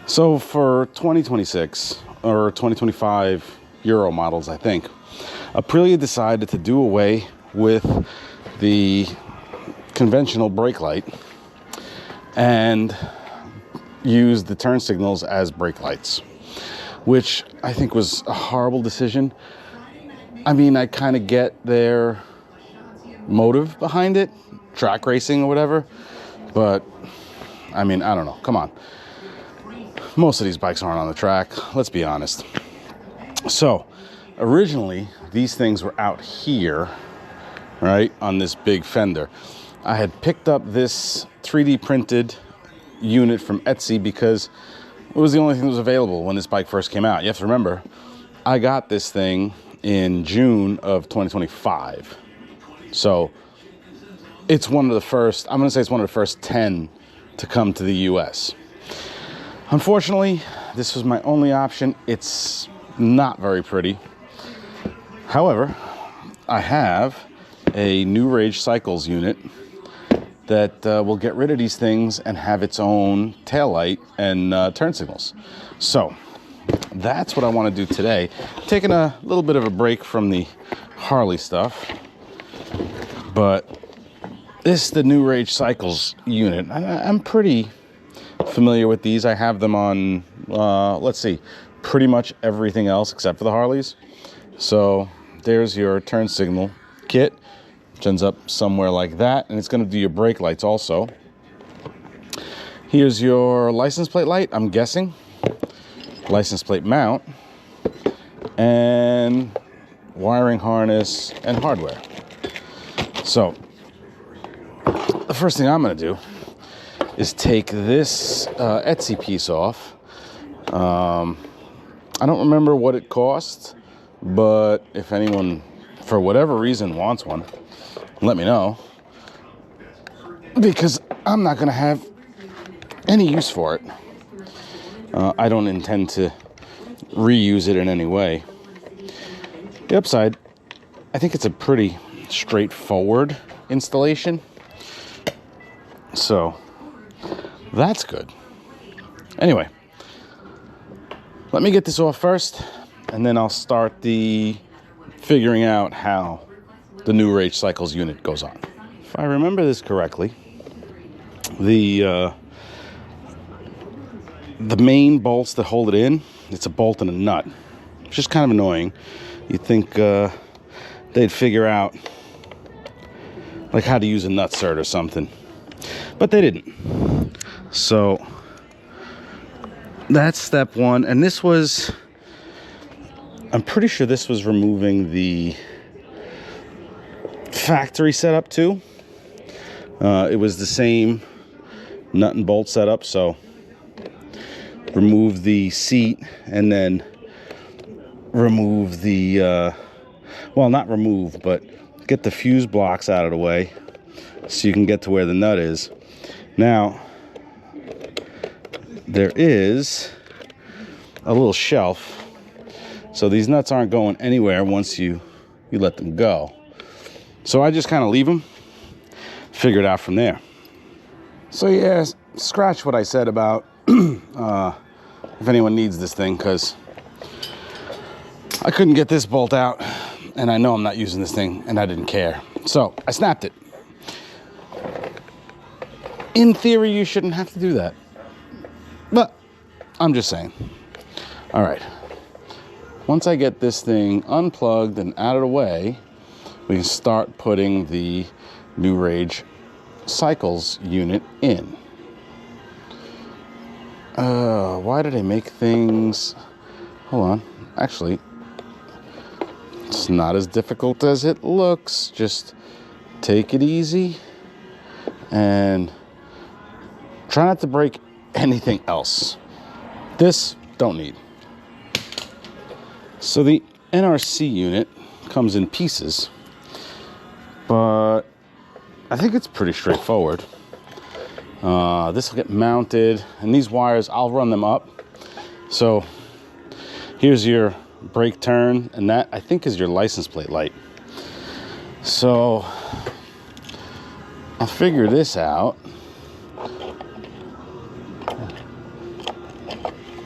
So for 2026 or 2025 Euro models, I think, Aprilia decided to do away with the conventional brake light and use the turn signals as brake lights, which I think was a horrible decision. I mean, I kind of get their motive behind it, track racing or whatever, but I mean, I don't know, come on. Most of these bikes aren't on the track, let's be honest. So originally these things were out here, right, on this big fender. I had picked up this 3D printed unit from Etsy because it was the only thing that was available when this bike first came out. You have to remember, I got this thing in June of 2025. So it's one of the first, I'm gonna say it's one of the first 10 to come to the US. Unfortunately, this was my only option. It's not very pretty. However, I have a New Rage Cycles unit that will get rid of these things and have its own taillight and turn signals. So that's what I want to do today. Taking a little bit of a break from the Harley stuff, but this is the New Rage Cycles unit. I'm pretty familiar with these. I have them on, let's see, pretty much everything else except for the Harleys. So there's your turn signal kit, which ends up somewhere like that, and it's going to do your brake lights also. Here's your license plate light, I'm guessing, license plate mount, and wiring harness and hardware. So the first thing I'm going to do is take this Etsy piece off. I don't remember what it cost, but if anyone, for whatever reason, wants one, let me know, because I'm not gonna have any use for it. I don't intend to reuse it in any way. The upside, I think it's a pretty straightforward installation, so that's good. Anyway, let me get this off first, and then I'll start the figuring out how the New Rage Cycles unit goes on. If I remember this correctly, the main bolts that hold it in, it's a bolt and a nut, which is kind of annoying. You'd think they'd figure out like how to use a nutsert or something, but they didn't. So that's step one. And this was, I'm pretty sure this was removing the factory setup too. It was the same nut and bolt setup, so remove the seat and then remove the well, not remove, but get the fuse blocks out of the way so you can get to where the nut is. Now there is a little shelf, so these nuts aren't going anywhere once you let them go. So I just kind of leave them, figure it out from there. So yeah, scratch what I said about if anyone needs this thing, because I couldn't get this bolt out, and I know I'm not using this thing, and I didn't care. So I snapped it. In theory, you shouldn't have to do that, but I'm just saying. All right, once I get this thing unplugged and out of the way, we can start putting the New Rage Cycles unit in. Why did I make things, hold on, actually, it's not as difficult as it looks. Just take it easy and try not to break anything else. This, don't need. So the NRC unit comes in pieces, but I think it's pretty straightforward. This will get mounted, and these wires, I'll run them up. So here's your brake turn, and that I think is your license plate light. So I'll figure this out.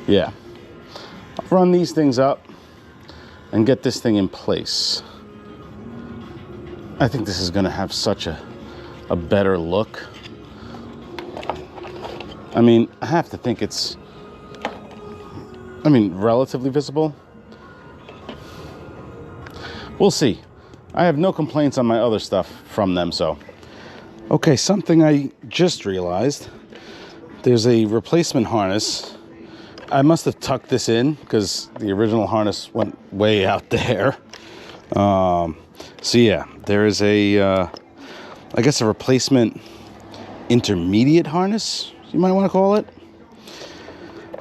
Yeah. I'll run these things up and get this thing in place. I think this is going to have such a better look. I mean, I have to think it's, relatively visible. We'll see. I have no complaints on my other stuff from them, so. Okay, something I just realized. There's a replacement harness. I must have tucked this in because the original harness went way out there. So yeah, there is a, I guess a replacement intermediate harness, you might want to call it,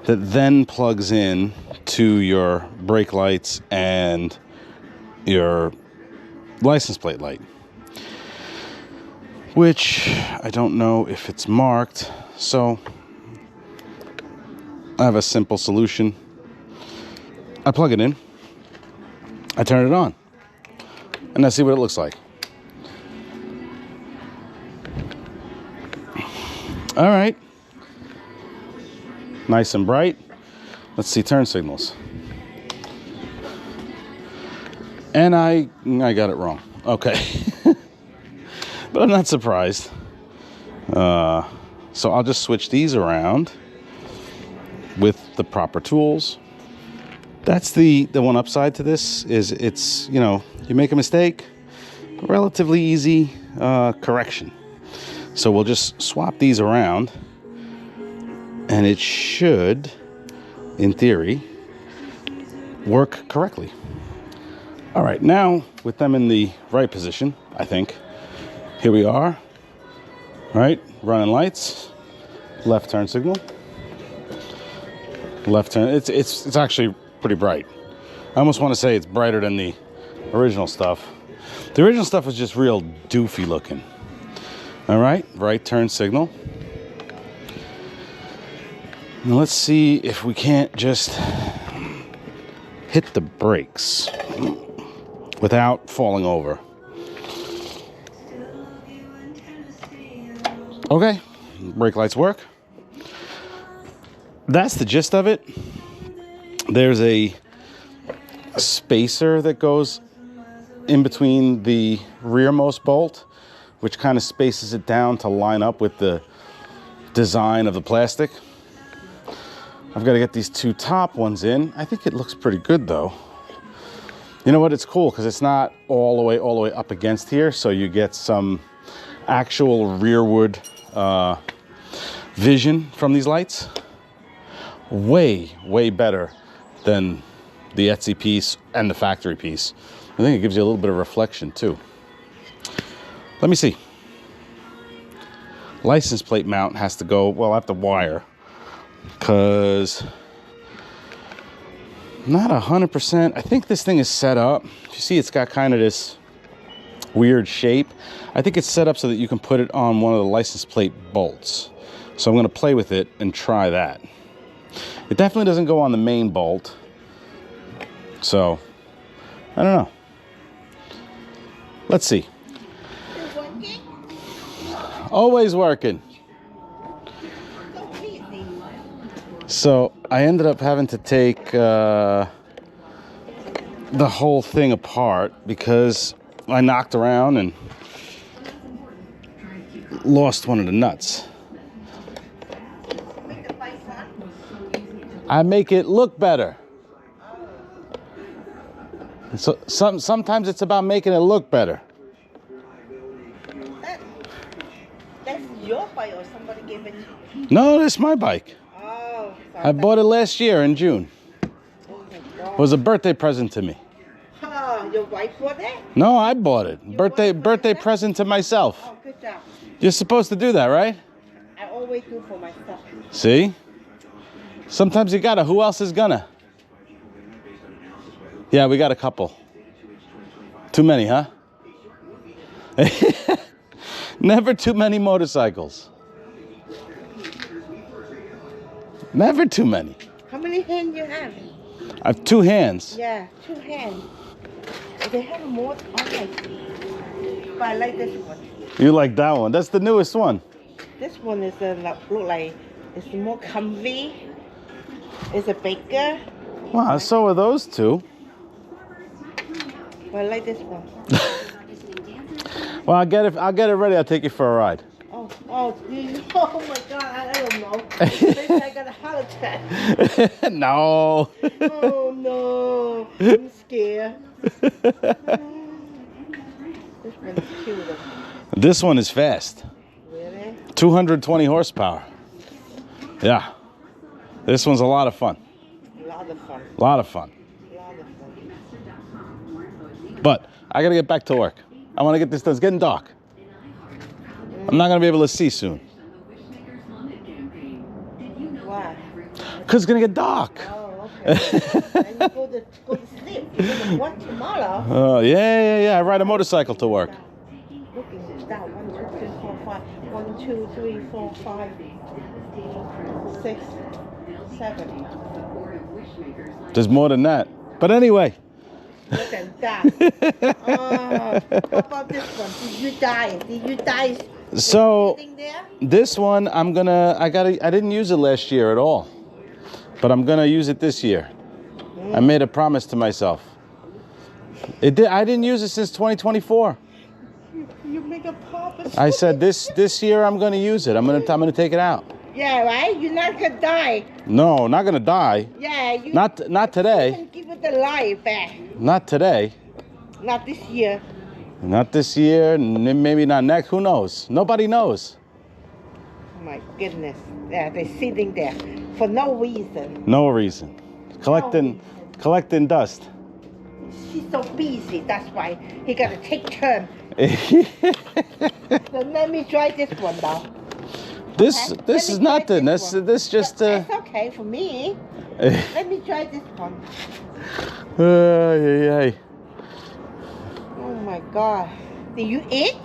that then plugs in to your brake lights and your license plate light, which I don't know if it's marked, so I have a simple solution. I plug it in, I turn it on, and I see what it looks like. All right, nice and bright. Let's see turn signals. And I got it wrong. Okay. But I'm not surprised. So I'll just switch these around with the proper tools. That's the one upside to this is it's, you make a mistake, relatively easy correction. So we'll just swap these around and it should, in theory, work correctly. All right, now with them in the right position, I think, here we are, right? Running lights, left turn signal, left turn. It's actually pretty bright. I almost want to say it's brighter than the original stuff. The original stuff was just real doofy looking. All right, right turn signal. Now let's see if we can't just hit the brakes without falling over. Okay, brake lights work. That's the gist of it. There's a spacer that goes in between the rearmost bolt, which kind of spaces it down to line up with the design of the plastic. I've got to get these two top ones in. I think it looks pretty good though. You know what, it's cool because it's not all the way up against here, so you get some actual rearward vision from these lights. Way better than the Etsy piece and the factory piece. I think it gives you a little bit of reflection too. Let me see. License plate mount has to go, well, I have to wire because not 100%. I think this thing is set up. You see it's got kind of this weird shape. I think it's set up so that you can put it on one of the license plate bolts. So I'm going to play with it and try that. It definitely doesn't go on the main bolt. So, I don't know. Let's see. Working? Always working. So I ended up having to take the whole thing apart because I knocked around and lost one of the nuts. I make it look better. So sometimes it's about making it look better. That's your bike or somebody gave it? No, that's my bike. Oh, sorry. I bought it last year in June. Oh my God. It was a birthday present to me. Oh, your wife bought it? No, I bought it. You bought it for Birthday yourself? present to myself. Oh, good job. You're supposed to do that, right? I always do for myself. See? Sometimes you gotta. Who else is gonna? Yeah, we got a couple. Too many, huh? Never too many motorcycles. Never too many. How many hands you have? I have two hands. Yeah, 2 hands. They have more on like, but I like this one. You like that one? That's the newest one. This one is look like it's more comfy. It's a bigger. Wow, so are those two. But I like this one. Well, I'll get it ready. I'll take you for a ride. Oh my God, I don't know. Maybe I got a heart attack. No. Oh no, I'm scared. This one's cute. This one is fast. Really? 220 horsepower. Yeah. This one's a lot of fun. A lot of fun. A lot of fun. A lot of fun. But I gotta get back to work. I want to get this done. It's getting dark. I'm not gonna be able to see soon. Why? Cause it's gonna get dark. Oh, okay. And you go to sleep. You're gonna work tomorrow. Oh yeah. I ride a motorcycle to work. Looking down. 1, 2, 3, 4, 5. 1, 2, 3, 4, 5, 6, 7. There's more than that. But anyway. Look at that. How about this one? Did you die? Did you die? So Sitting there? this one I didn't use it last year at all. But I'm gonna use it this year. I made a promise to myself. I didn't use it since 2024. You make a promise. I said this year I'm gonna use it. I'm gonna take it out. Yeah, right? You're not gonna die. No, not gonna die. Yeah, you Not today. can give it the life back. Not today. Not this year. Not this year. Maybe not next. Who knows? Nobody knows. Oh my goodness. Yeah, they're sitting there for no reason. No reason. Collecting dust. She's so busy, that's why he gotta take turn. So let me try this one now. This Okay? this Let is me try nothing. this one. This just That's okay for me. Let me try this one. Ay. Oh my God. Did you eat?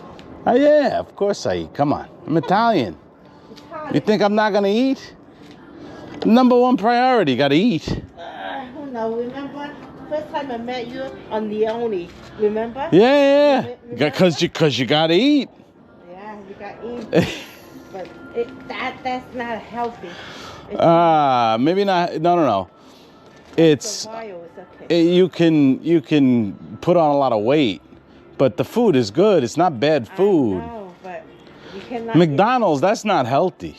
Yeah, of course I eat. Come on. I'm Italian. You think I'm not gonna eat? Number one priority, gotta eat. Oh no, remember? First time I met you on the only, remember? Yeah. Remember? Cause you gotta eat. Yeah, you got eat. But that's not healthy. Maybe not. No. It's a while, it's okay. you can put on a lot of weight, but the food is good. It's not bad food. I know, but you cannot McDonald's, that's not healthy.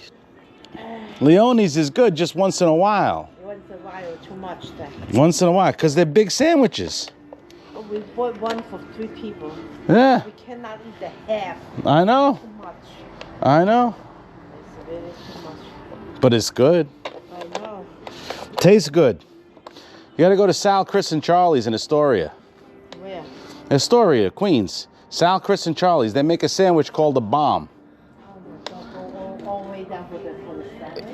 Leone's is good just once in a while. once in a while, too much then. Once in a while, because they're big sandwiches. Oh, we bought one for 3 people. Yeah, We cannot eat the half. I know. Too much. I know. It's really too much. But it's good. I know. Tastes good. You gotta go to Sal, Chris, and Charlie's in Astoria. Where? Astoria, Queens. Sal, Chris, and Charlie's. They make a sandwich called a bomb. Oh my God, go all the way down for the salad.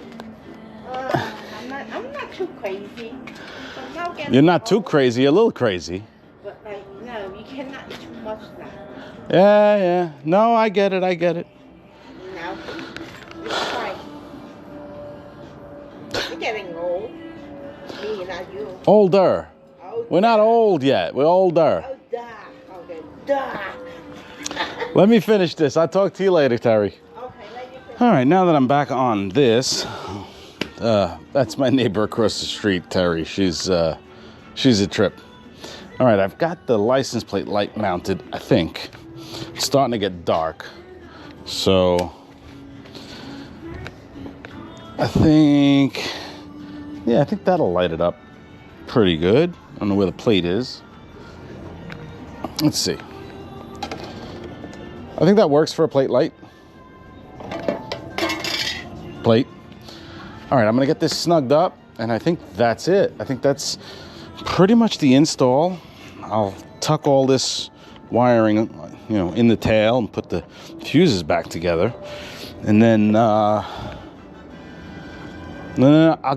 I'm not too crazy. But now getting You're not too old, crazy, you're a little crazy. But like, no, you cannot eat too much now. Yeah. No, I get it. No, it's fine. You're getting old. Me, not you. Older. Oh, We're not old yet. We're older. oh, duh. Okay, duh. Let me finish this. I'll talk to you later, Terry. Okay, let you finish. All right, now that I'm back on this, that's my neighbor across the street, Terry. She's a trip. All right, I've got the license plate light mounted, I think. It's starting to get dark. So I think that'll light it up pretty good. I don't know where the plate is. Let's see. I think that works for a plate light. Plate. All right, I'm gonna get this snugged up, and I think that's it. I think that's pretty much the install. I'll tuck all this wiring, in the tail and put the fuses back together, and then I'll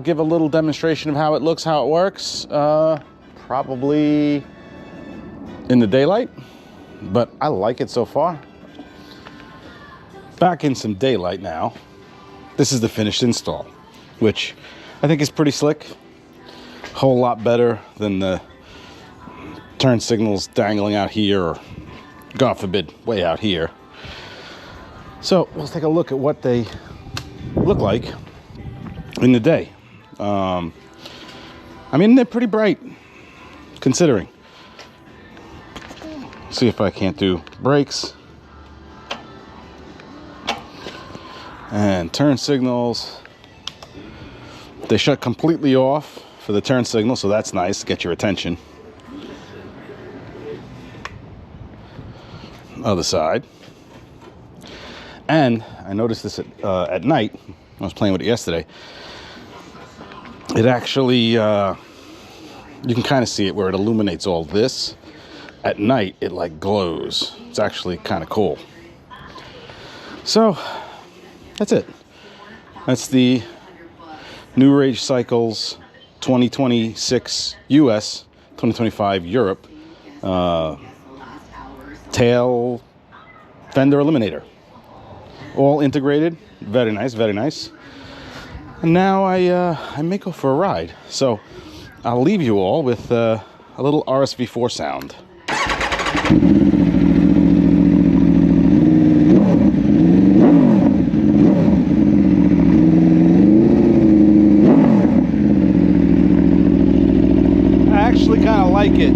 give a little demonstration of how it looks, how it works, probably in the daylight, but I like it so far. Back in some daylight now. This is the finished install, which I think is pretty slick. A whole lot better than the turn signals dangling out here, or God forbid, way out here. So let's take a look at what they look like in the day. I mean, they're pretty bright, considering. See if I can't do brakes. And turn signals. They shut completely off for the turn signal, so that's nice to get your attention. Other side. And I noticed this at night. I was playing with it yesterday. It actually, you can kind of see it where it illuminates all this. At night, it like glows. It's actually kind of cool. So, that's it. That's the New Rage Cycles 2026 US, 2025 Europe tail Fender Eliminator. All integrated. Very nice, very nice. And now I may go for a ride. So I'll leave you all with a little RSV4 sound. I actually kind of like it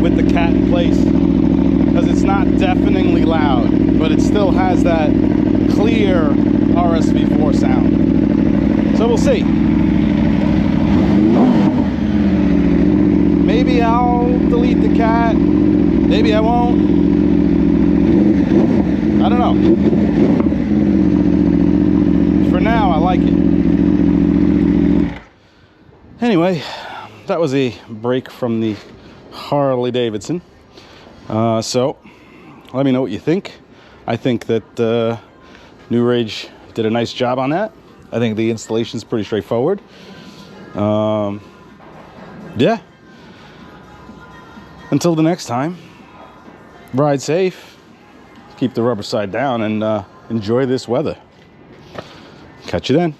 with the cat in place because it's not deafeningly loud, but it still has that clear RSV4 sound. So we'll see. Maybe I'll delete the cat. Maybe I won't. I don't know. For now, I like it. Anyway, that was a break from the Harley Davidson. So, let me know what you think. I think that New Rage did a nice job on that. I think the installation is pretty straightforward. Yeah. Until the next time, ride safe, keep the rubber side down, and enjoy this weather. Catch you then.